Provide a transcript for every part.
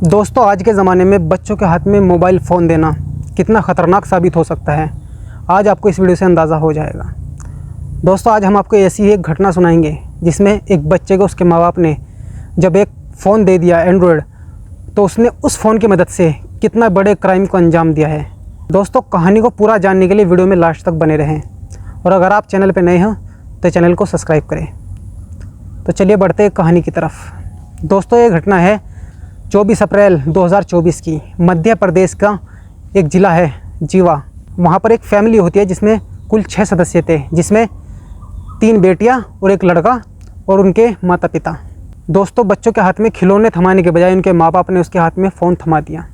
दोस्तों, आज के ज़माने में बच्चों के हाथ में मोबाइल फ़ोन देना कितना ख़तरनाक साबित हो सकता है, आज आपको इस वीडियो से अंदाज़ा हो जाएगा। दोस्तों, आज हम आपको ऐसी ही एक घटना सुनाएंगे जिसमें एक बच्चे को उसके माँ बाप ने जब एक फ़ोन दे दिया एंड्रॉयड, तो उसने उस फ़ोन की मदद से कितना बड़े क्राइम को अंजाम दिया है। दोस्तों, कहानी को पूरा जानने के लिए वीडियो में लास्ट तक बने रहें, और अगर आप चैनल पर नए हैं तो चैनल को सब्सक्राइब करें। तो चलिए बढ़ते हैं कहानी की तरफ। दोस्तों, ये घटना है 24 अप्रैल 2024 की। मध्य प्रदेश का एक ज़िला है जीवा। वहाँ पर एक फैमिली होती है जिसमें कुल 6 सदस्य थे, जिसमें 3 बेटियाँ और एक लड़का और उनके माता पिता। दोस्तों, बच्चों के हाथ में खिलौने थमाने के बजाय उनके माँ बाप ने उसके हाथ में फ़ोन थमा दिया।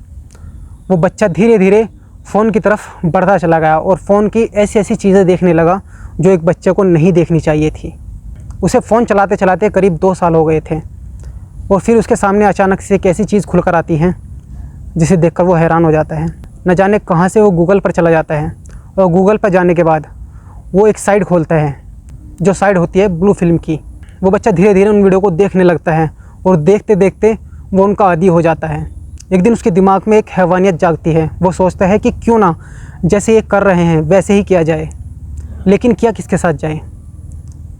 वो बच्चा धीरे धीरे फ़ोन की तरफ बढ़ता चला गया और फ़ोन की ऐसी ऐसी चीज़ें देखने लगा जो एक बच्चे को नहीं देखनी चाहिए थी। उसे फ़ोन चलाते चलाते करीब 2 साल हो गए थे, और फिर उसके सामने अचानक से एक ऐसी चीज़ खुलकर आती है जिसे देखकर वो हैरान हो जाता है। न जाने कहाँ से वो गूगल पर चला जाता है, और गूगल पर जाने के बाद वो एक साइट खोलता है जो साइट होती है ब्लू फिल्म की। वो बच्चा धीरे धीरे उन वीडियो को देखने लगता है और देखते देखते वो उनका आदी हो जाता है। एक दिन उसके दिमाग में एक हैवानियत जागती है। वो सोचता है कि क्यों ना जैसे ये कर रहे हैं वैसे ही किया जाए, लेकिन किया किसके साथ जाए।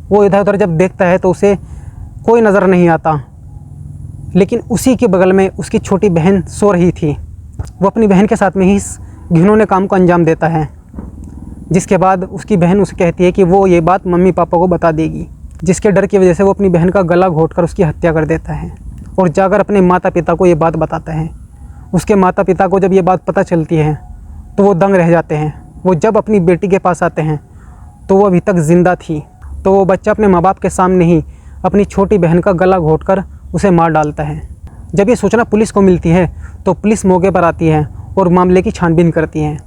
वो इधर उधर जब देखता है तो उसे कोई नज़र नहीं आता, लेकिन उसी के बगल में उसकी छोटी बहन सो रही थी। वो अपनी बहन के साथ में ही इस घिनौने काम को अंजाम देता है, जिसके बाद उसकी बहन उसे कहती है कि वो ये बात मम्मी पापा को बता देगी, जिसके डर की वजह से वो अपनी बहन का गला घोंटकर उसकी हत्या कर देता है और जाकर अपने माता पिता को ये बात बताता है। उसके माता पिता को जब ये बात पता चलती है तो वो दंग रह जाते हैं। वो जब अपनी बेटी के पास आते हैं तो वो अभी तक ज़िंदा थी। तो वो बच्चा अपने माँ बाप के सामने ही अपनी छोटी बहन का गला घोंटकर उसे मार डालता है। जब ये सूचना पुलिस को मिलती है तो पुलिस मौके पर आती है और मामले की छानबीन करती है।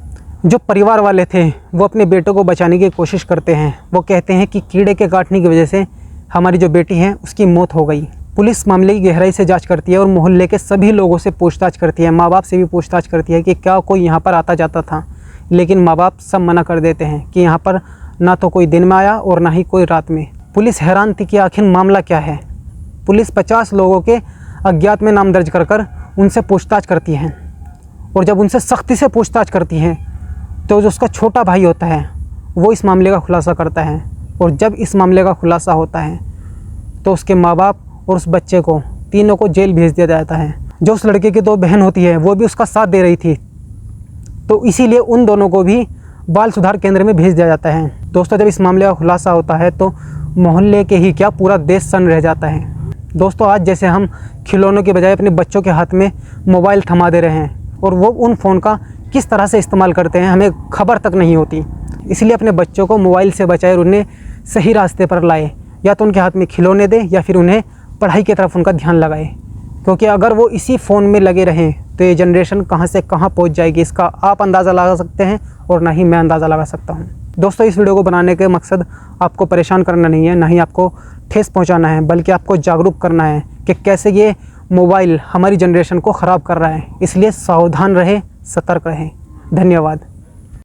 जो परिवार वाले थे वो अपने बेटे को बचाने की कोशिश करते हैं। वो कहते हैं कि कीड़े के काटने की वजह से हमारी जो बेटी है उसकी मौत हो गई। पुलिस मामले की गहराई से जांच करती है और मोहल्ले के सभी लोगों से पूछताछ करती है। माँ बाप से भी पूछताछ करती है कि क्या कोई यहाँ पर आता जाता था, लेकिन माँ बाप सब मना कर देते हैं कि यहाँ पर ना तो कोई दिन में आया और ना ही कोई रात में। पुलिस हैरान थी कि आखिर मामला क्या है। पुलिस 50 लोगों के अज्ञात में नाम दर्ज कर उनसे पूछताछ करती है, और जब उनसे सख्ती से पूछताछ करती है तो जो उसका छोटा भाई होता है वो इस मामले का खुलासा करता है। और जब इस मामले का खुलासा होता है तो उसके माँ बाप और उस बच्चे को तीनों को जेल भेज दिया जाता है। जो उस लड़के की 2 बहन होती है वो भी उसका साथ दे रही थी, तो इसीलिए उन दोनों को भी बाल सुधार केंद्र में भेज दिया जाता है। दोस्तों, जब इस मामले का खुलासा होता है तो मोहल्ले के ही क्या पूरा देश सन्न रह जाता है। दोस्तों, आज जैसे हम खिलौनों के बजाय अपने बच्चों के हाथ में मोबाइल थमा दे रहे हैं, और वो उन फ़ोन का किस तरह से इस्तेमाल करते हैं हमें खबर तक नहीं होती। इसलिए अपने बच्चों को मोबाइल से बचाए और उन्हें सही रास्ते पर लाए। या तो उनके हाथ में खिलौने दें या फिर उन्हें पढ़ाई की तरफ उनका ध्यान लगाए, क्योंकि अगर वो इसी फ़ोन में लगे रहें तो ये जनरेशन कहाँ से कहाँ पहुँच जाएगी, इसका आप अंदाज़ा लगा सकते हैं और ना ही मैं अंदाज़ा लगा सकता हूँ। दोस्तों, इस वीडियो को बनाने के मकसद आपको परेशान करना नहीं है, ना ही आपको ठेस पहुंचाना है, बल्कि आपको जागरूक करना है कि कैसे ये मोबाइल हमारी जनरेशन को ख़राब कर रहा है। इसलिए सावधान रहें, सतर्क रहें। धन्यवाद।